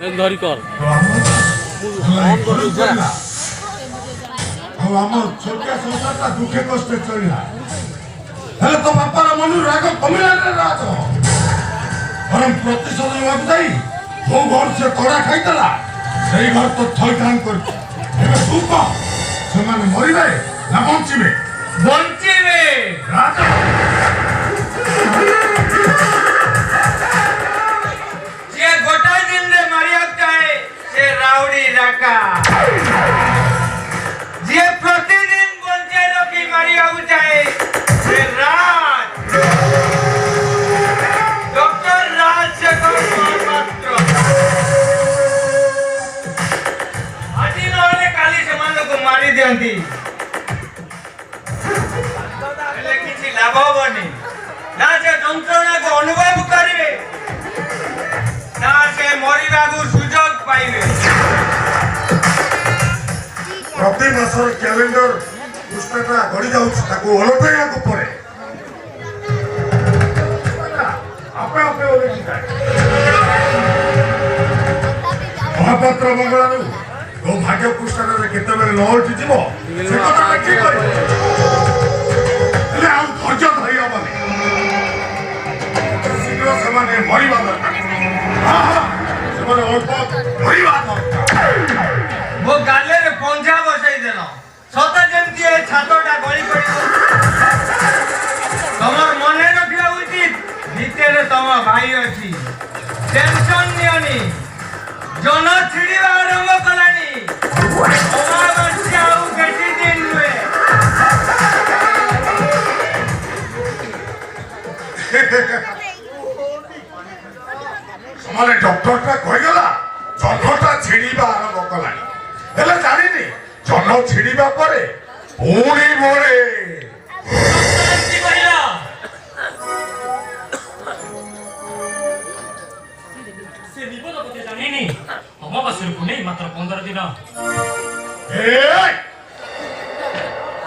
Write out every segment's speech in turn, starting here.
ଧରି କର আমার ছোট্টা সংসারটা দুঃখে কষ্টে চলিলা হেলে তো বাপার মন রাগ কমিলা না রাগ বরং প্রতিশোধ নেওয়াকে যাই ମୋ ଘର ସେ ତଡ଼ା ଖାଇଥିଲା ସେଇ ଘର ତ ଥଇଥାନ କରିଛି ଏବେ ତୁ କହ ସେମାନେ ମରିବେ ନା ବଞ୍ଚିବେ ବଞ୍ଚିବେ ଯିଏ ଗୋଟାଏ ଦିନରେ ମାରିବାକୁ ଚାହେଁ ସେ ରାଉଡି ରାକା ଯିଏ ପ୍ରତିଦିନ ବଞ୍ଚାଇ ରଖି ମାରିବାକୁ ଚାହେଁ ସେ ରାଜ ଡକ୍ଟର ରାଜଶେଖର ମହାପାତ୍ର ଆଜି ନହେଲେ କାଲି ସେମାନଙ୍କୁ ମାରି ଦିଅନ୍ତି ହେଲେ କିଛି ଲାଭ ହବନି ନା ସେ ଯନ୍ତ୍ରଣାକୁ ଅନୁଭବ କରିବେ ନା ସେ ମରିବାକୁ ସୁଯୋଗ ପାଇବେ ପ୍ରତି ମାସର କ୍ୟାଲେଣ୍ଡର ପୃଷ୍ଠାଟା ଗଡ଼ି ଯାଉଛି ତାକୁ ଓଲଟାଇବାକୁ ପଡ଼େ ଆପେ ଆପେ ଓଲଟିଥାଏ ମହାପାତ୍ର ମଙ୍ଗଳାରୁ ତୋ ଭାଗ୍ୟ ପୃଷ୍ଠାଟାରେ କେତେବେଳେ ନ ଓଲଟିଯିବ ସେ କଥା ଲେଖି କରିବ ହେଲେ ଆଉ ଧୈର୍ଯ୍ୟ ଧରି ହବନି ଶୀଘ୍ର ସେମାନେ ମରିବା ଦରକାର ସେମାନେ ଅଳ୍ପ ମରିବା ଦରକାର ମୋ ଗାଲେରେ ପଞ୍ଜା ବସେଇ ଦେଲ ସତେ ଯେମିତି ଏ ଛାତଟା ଗଳି ପଡ଼ିବ ତମର ମନେ ରଖିବା ଉଚିତ ଭିତରେ ତମ ଭାଇ ଅଛି ଟେନସନ ନିଅନି ଜନ ଛିଡ଼ିବା ଆରମ୍ଭ କଲାଣି ଅମାବାସ୍ୟା ଆଉ ବେଶୀ ଦିନ ନୁହେଁ ସେମାନେ ଡକ୍ଟରଟା କହିଗଲା ଜହ୍ନଟା ଛିଡ଼ିବା ଆରମ୍ଭ କଲାଣି ହେଲେ ଜାଣିନି ଜହ୍ନ ଛିଡ଼ିବା ପରେ ପୁଣି ମରେ ସେ ବିପଦ କଥା ଜାଣିନି ଅମାବାସ୍ୟାକୁ ନେଇ ମାତ୍ର 15 ଦିନ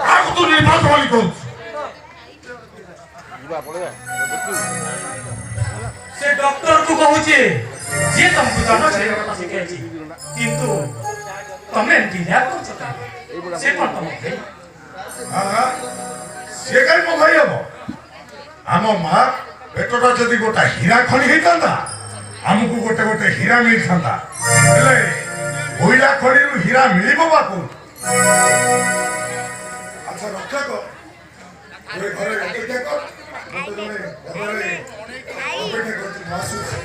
କାହାକୁ ତୁ ନିର୍ବାଚ ବୋଲି କହୁଛୁ ସେ ଡକ୍ଟରକୁ କହୁଛି ଯିଏ ତମକୁ ଜନ୍ମ ଛାଡ଼ିବା କଥା ଶିଖାଇଛି କିନ୍ତୁ ତମେ ଏମିତି ଲ୍ୟାବ୍ କରୁଛ ସେ କ'ଣ ତମ ଭାଇ ସେ କାହିଁ ମୋ ଭାଇ ହବ ଆମ ମା ପେଟଟା ଯଦି ଗୋଟେ ହୀରା ଖଣି ହେଇଥାନ୍ତା ଆମକୁ ଗୋଟେ ଗୋଟେ ହୀରା ମିଳିଥାନ୍ତା ହେଲେ କୋଇଲା ଖଣିରୁ ହୀରା ମିଳିବ ବା କୋଉଠୁ ଆଚ୍ଛା ରକ୍ଷା କର ଘରେ ଅପେକ୍ଷା କର ମତେ ଜଣେ ଘରେ ଅପେକ୍ଷା କରୁଛି ଆସୁଛି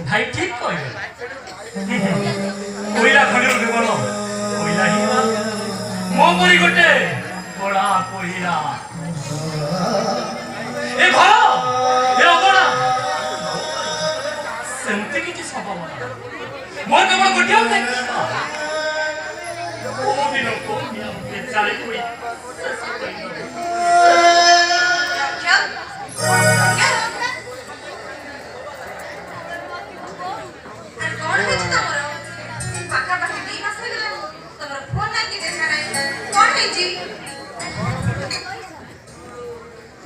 ভাই ঠিক কইল কইলা খনির জীবন কইলা হি মো পরি গটে বড়া কইলা এ ভাই এ অগনা সেমতি কিছু সম্ভব না মো কেবল গটিয়া দেখি ও দিন কোনিয়া বেচারে কই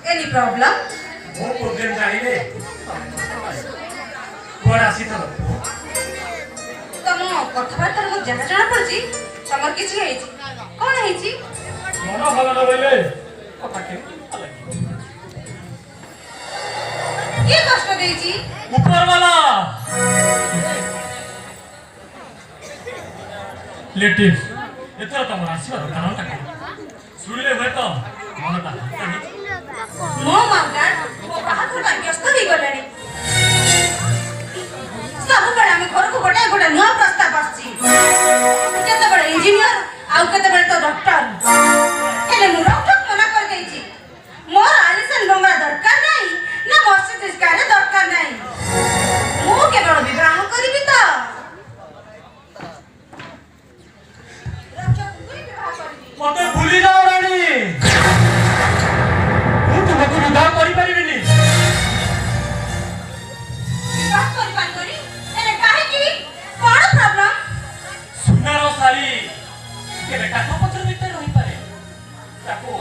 Any problem? वो प्रॉब्लम जाइले बड़ा सी तो तम कथबार्ता मो जहा जणा पड़ची तमर किछि हेछि कोन हेछि मन भल न रहिले कथा के के कष्ट देछि ऊपर वाला लेटिव एथरा तमर आशीर्वाद कानन का सुनिले भय तो मनटा मो मांगार मो बाहादुर का व्यस्त हो गलानी सब बड़ा हम घर को गोटा गोटा नुआ प्रस्ताव आछि केते बड़ा इंजीनियर आउ केते बड़ा तो डॉक्टर हेले मु डॉक्टर मना कर देछि मोर आलिसन बंगला दरकार नाही ना मर्सिडीज कार दरकार नाही मु केवल विवाह करबी तो मते भूली जाओ रानी मु तुमको विवाह करि परिबिनी विवाह करि पारी हेले काहे की कोन प्रॉब्लम କେବେ କାଠ ପଥର ଭିତରେ ରହିପାରେ ତାକୁ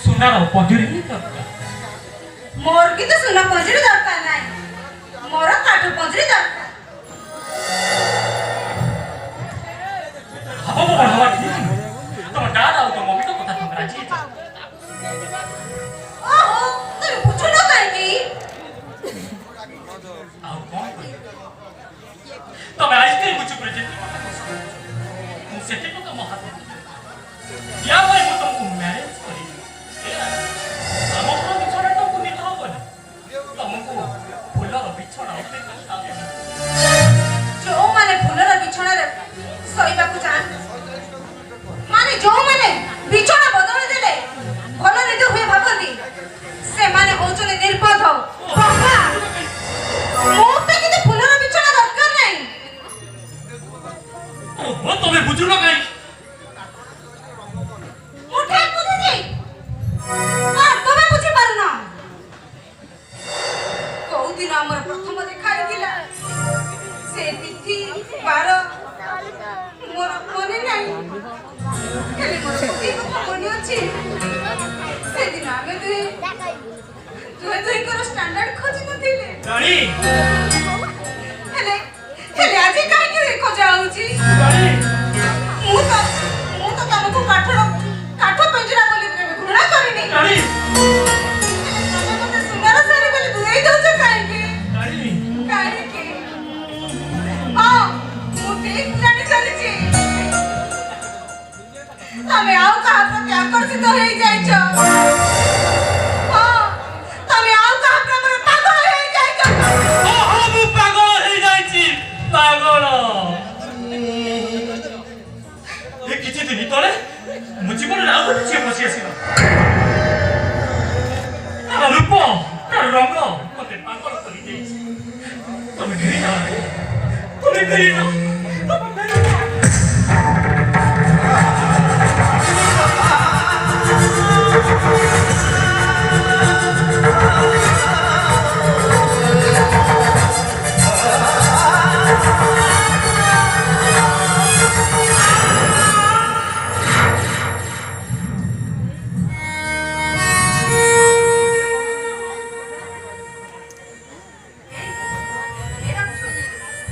ସୁନାର ପଞ୍ଜୁରୀ ହିଁ ଦରକାର। ମୋର କିନ୍ତୁ ସୁନା ପଞ୍ଜୁରୀ ଦରକାର ନାହିଁ, ମୋର କାଠ ପଞ୍ଜୁରୀ ଦରକାର। ହବ ମୋ ବଡ଼ ହବା ଠିକ ତମ ଡାଡ ଆଉ ତମ ମମି ତ କଥା ତମେ ରାଜି ହେଇଛ। ଓହୋ ତମେ ବୁଝୁନ କାହିଁକି? ଆଉ କଣ କରିବ ତମେ ଆଇସ୍କ୍ରିମ ଚୁପରେ ଯେତେ କଥା ମୁଁ ସେତେ ଟଙ୍କା ମୋ ହାତ ୟା ପାଇଁ ମୁଁ ତମକୁ ମ୍ୟାରେଜ କରିବି। ଆମ ଘର ବିଛଣା ତମକୁ ନିଦ ହବନି, ତମକୁ ଫୁଲର ବିଛଣା ଅପେକ୍ଷା ଯୋଉମାନେ ଫୁଲର ବିଛଣାରେ ଶୋଇବାକୁ ଚାହାନ୍ତି, ମାନେ ଯୋଉମାନେ ବିଛଣା ବଦଳି ଦେଲେ ଭଲ ନିଦ ହୁଏ ଭାବନ୍ତି, ସେମାନେ ହଉଛନ୍ତି ନିର୍ବୋଧ ବୋକା। ମୋତେ କିନ୍ତୁ ଫୁଲର ବିଛଣା ଦରକାର ନାହିଁ। ଓହୋ ତମେ ବୁଝୁନ କାହିଁ? ମୁଁ ଠିକ୍ ବୁଝୁଛି, ତମେ ବୁଝିପାରୁନ। କୋଉଦିନ ଆମର ପ୍ରଥମ ଦେଖା ହେଇଥିଲା ସେ ତିଥି ବାର ମୋର ମନେ ନାହିଁ, ହେଲେ ମୋର ଗୋଟିଏ କଥା ମନେ ଅଛି, ସେଦିନ ଆମେ ଦୁହିଁଙ୍କର ଷ୍ଟାଣ୍ଡାର୍ଡ ଖୋଜି ନଥିଲେ। ରାଣୀ ହେଲେ ହେଲେ ଆଜି କାହିଁକି ଖୋଜା ହଉଛି? ମୁଁ ତ ତମକୁ କାଠ ପିଞ୍ଜରା ବୋଲି କେବେ ଘୃଣା କରିନି। ରାଣୀ ତମେ ମତେ ସୁନାର ଶାଢ଼ୀ ବୋଲି ଦୂରେଇ ଦଉଛ କାହିଁକି? ରାଣୀ କାହିଁକି? ହଁ ମୁଁ ଠିକ୍ ଜାଣି ଚାଲିଛି, ତମେ ଆଉ କାହା ପ୍ରତି ଆକର୍ଷିତ ହେଇଯାଇଛ। ହଁ ତମେ ଆଉ କାହା ପ୍ରେମରେ ପାଗଳ ହେଇଯାଇଛ। ଓହୋ ମୁଁ ପାଗଳ ହେଇଯାଇଛି, ପାଗଳ। ଏ କିଛି ଦିନ ତଳେ ମୋ ଜୀବନରେ ଆଉ ଗୋଟେ ଝିଅ ବସି ଆସିଲା। ତାର ରୂପ ତାର ରଙ୍ଗ ମତେ ପାଗଳ କରିଦେଇଛି। ତମେ ଫେରି ଯାଅ, ତମେ ଫେରି ଯାଅ, ତମେ ଫେରି ଯାଅ।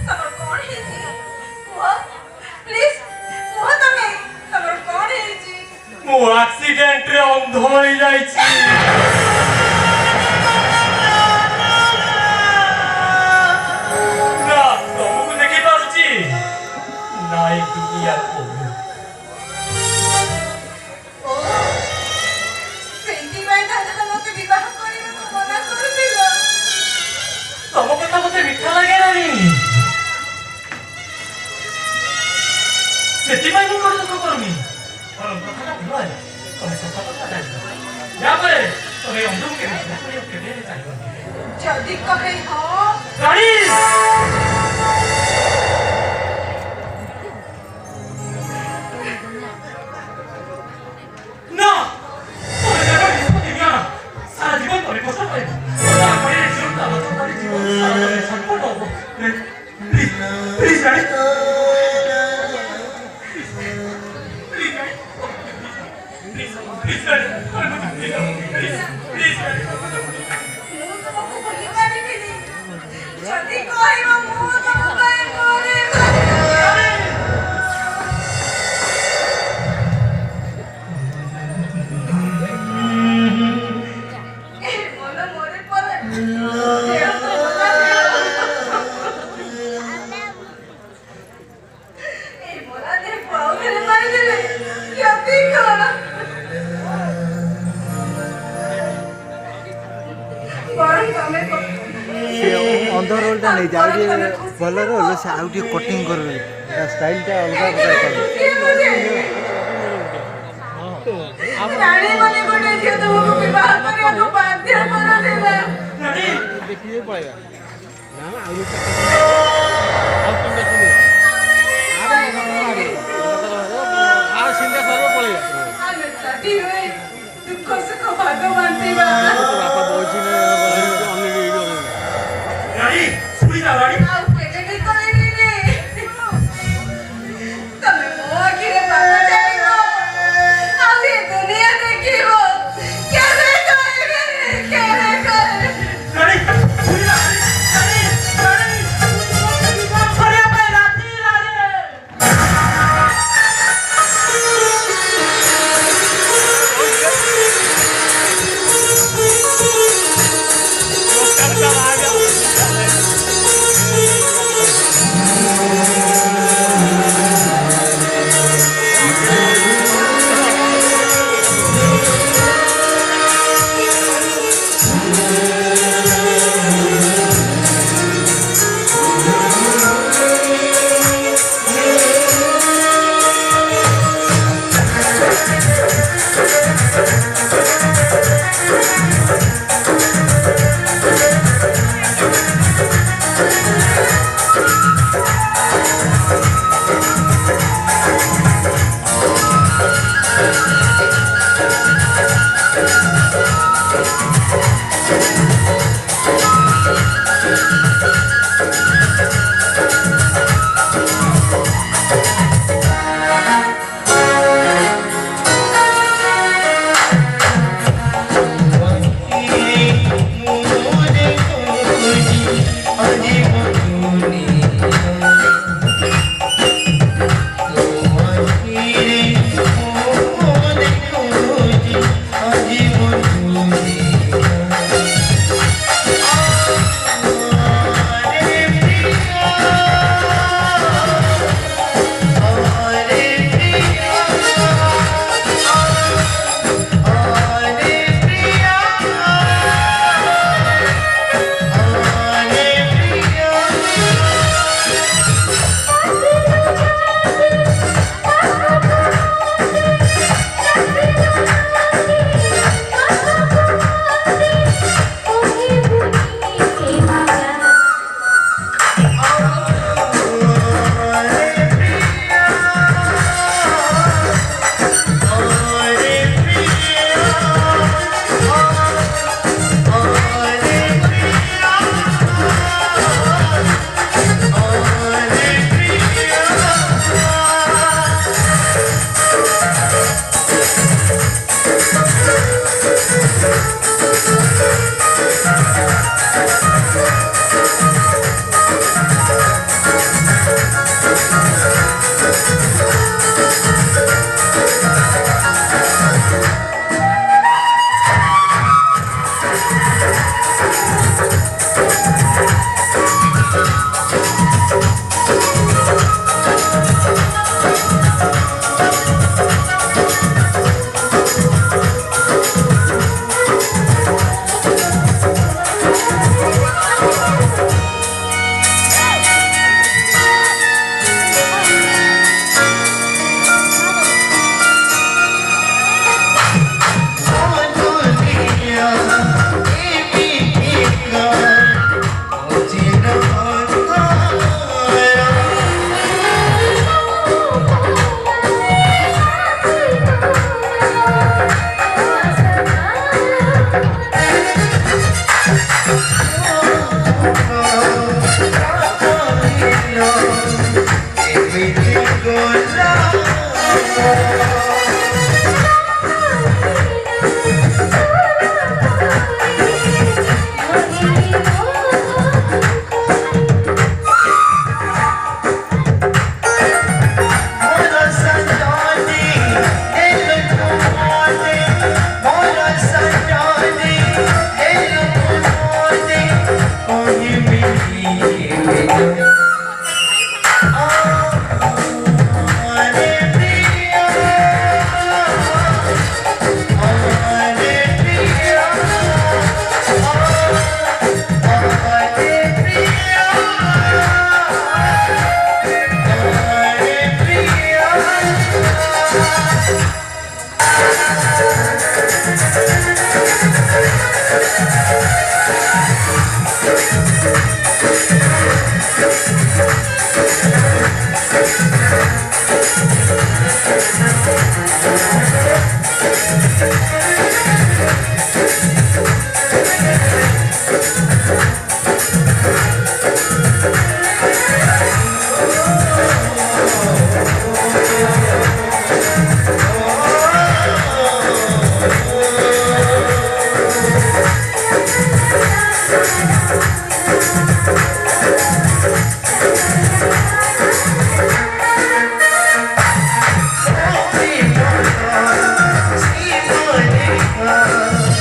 ତମର କଣ ହେଇଛି? କୁହ ପ୍ଲିଜ, କୁହ ତମର କଣ ହେଇଛି? ମୁଁ ଆକ୍ସିଡେଣ୍ଟରେ ଅନ୍ଧ ହେଇଯାଇଛି। ନା ତମକୁ ଦେଖିପାରୁଛି, ନାଇଁ ଦୁନିଆକୁ। ସେଇଥିପାଇଁ ତାହେଲେ ତ ମତେ ବିବାହ କରିବାକୁ ମନା କରୁଥିଲ। ତମ କଥା ମତେ ମିଠା ଲାଗେ ନାହିଁ, ସେଥିପାଇଁ ମୁଁ କରି ଦୁଃଖ କରୁନି। କଥାଟା ଭଲ ହେଲା, ତମେ ସତ କଥା ଜାଣିବ। ଯାପରେ ତମେ ଅନ୍ଧକୁ କେବେ କେବେ ଚାହିଁବନି। ଯଦି କହେ ହଁ ରାଣୀ ନା ତମେ ଯେବେ ନିଷ୍ପତ୍ତି ନିଅ ନା, ସାରା ଜୀବନ ତମେ କଷ୍ଟ ପାଇବ। ତାପରେ ଜୀବନଟା ନଷ୍ଟ କରି ଜୀବନ ସାରା ତମେ ସଫଳ ହବ। ପ୍ଲିଜ ପ୍ଲିଜ ରାଣୀ, ମୁଁ ତମକୁ ଭୁଲି ପାରିବିନି। ଯଦି କହିବ ମୁଁ ତମ ପାଇଁ ମରିବି। ଏ ମନ ମରି ପଡ଼େ। ଦେହ ତ ଗଲା ଦେହ। ଏ ମରା ଦେହକୁ ଆଉ ଥରେ ମାରିଦେଲେ କ୍ଷତି କଣ? ବରଂ ତମେ ସେ ଅନ୍ଧ ରୋଲଟା ନେଇଛି, ଆଉ ଟିକେ ଭଲ ରୋଲ ସେ ଆଉ ଟିକେ କଟିଂ କରିବେ, ତା ଷ୍ଟାଇଲଟା ଅଲଗା ପ୍ରକାର କରିବେ। ରାଣୀ ବୋଲି ଗୋଟେ ଝିଅ ତୁମକୁ ବିବାହ କରିବାକୁ ବାଧ୍ୟ କରୁଥିଲା। ଦେଖିବେ ପଳେଇବା ଆମେ ଛାଟି ହୋଇ ଦୁଃଖ ସୁଖ ଭାଗ ବାଣ୍ଟିବା। ବାପା ବଇଛି ରାଣୀ ଶୁଣି ଯାଅ ରାଣୀ। ଆଉ କେବେ ବି କହିବିନି। ତମେ ମୋ ଆଖିରେ ପାଦ ଚାଲିବ। Oh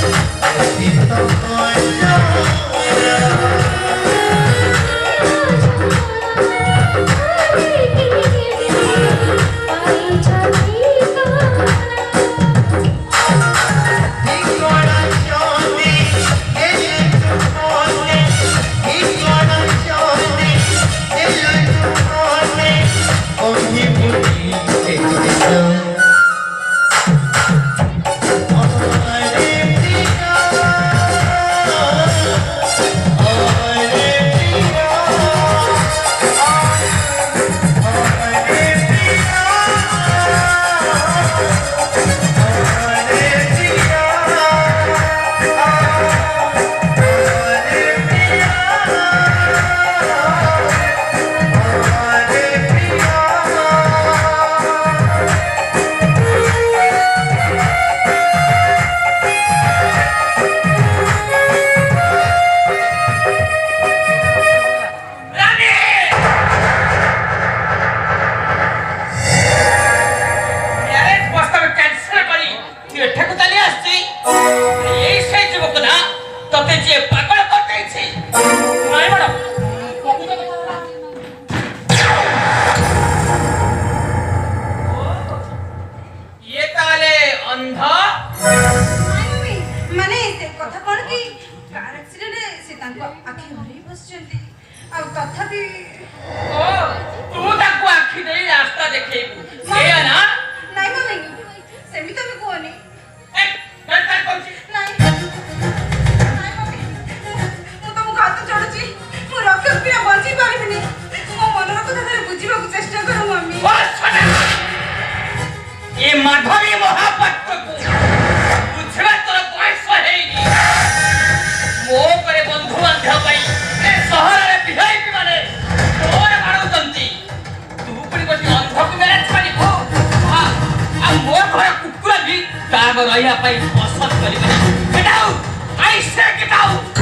साग रहिया पाई पसंद करिबनी गेट आउट आई से गेट आउट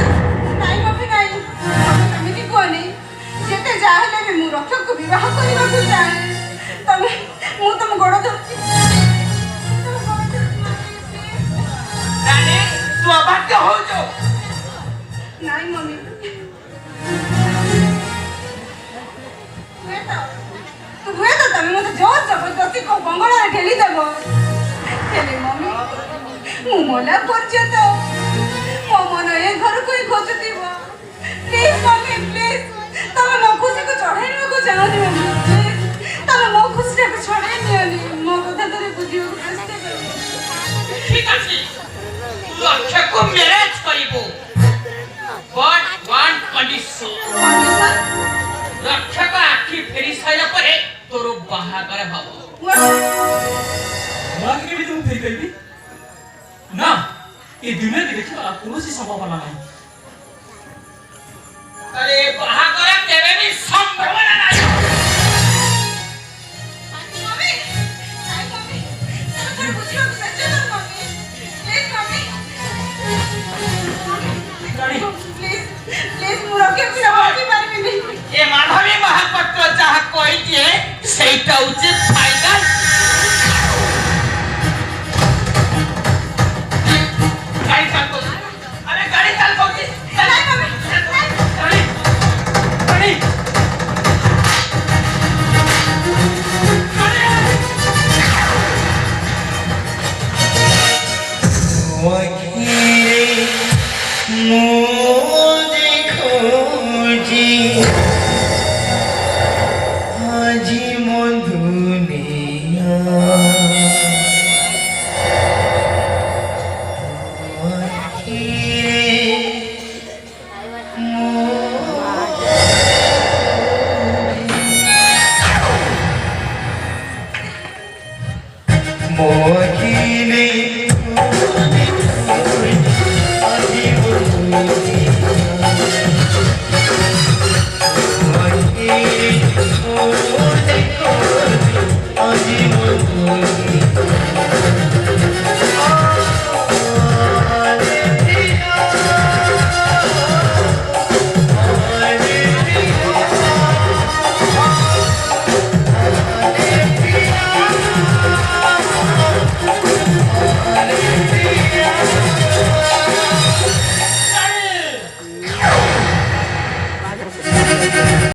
ନାଇଁ ମମି ନାଇଁ ତମେ ସେମିତି କୁହନି ଯେତେ ଯାହା ହେଲେ ବି ମୁଁ ରକ୍ଷକକୁ ବିବାହ କରିବାକୁ ଚାହେଁ ତମେ ମୁଁ ତମ ଗୋଡ଼ ଧରୁଛି ରାଣୀ ତୁ ଅବାଧ୍ୟ ହଉଛୁ ନାଇଁ ମମି ହୁଏତ ତମେ ମୋତେ ଜୋର ଜବରଦସ୍ତି ବଙ୍ଗଳାରେ ଠେଲିଦେବ ହେଲେ ମମି ମୁଁ ମଲା ପର୍ଯ୍ୟନ୍ତ ମୋ ମନ ଏ ଘରକୁ ହିଁ ଖୋଜୁଥିବ ପ୍ଲିଜ ମମି ପ୍ଲିଜ ତମେ ମୋ ଖୁସିକୁ ଚଢ଼େଇବାକୁ ଚାହୁଁନି ମମି ପ୍ଲିଜ ତମେ ମୋ ଖୁସିଟାକୁ ଛଡ଼େଇ ନିଅନି ମୋ କଥା ଥରେ ବୁଝିବାକୁ ଚେଷ୍ଟା କର ঠিক আছে লক্ষ্যକୁ ম্যারেজ করিব but one condition লক্ষ্যক আখি ফেরি সাইলা পরে তোর বাহাঘর হব বাকি भी तुम फेरी करबी ना ये दुनिया के देखिबा कोनोसी संभावना नहीं अरे बाहाघर केबे भी संभावना नहीं मम्मी नहीं मम्मी तमे थोड़ा बुझिବାକୁ ଚେଷ୍ଟା କର mummy please mummy Rani please please ମୁଁ ରକ୍ଷକୁ ରଖି ପାରିବିନି ए माधवी महापात्र जहा कहि दिए सेटा उचित फाइनल गाड़ी चाल को अरे गाड़ी चाल को नहीं मम्मी गाड़ी मोहिनी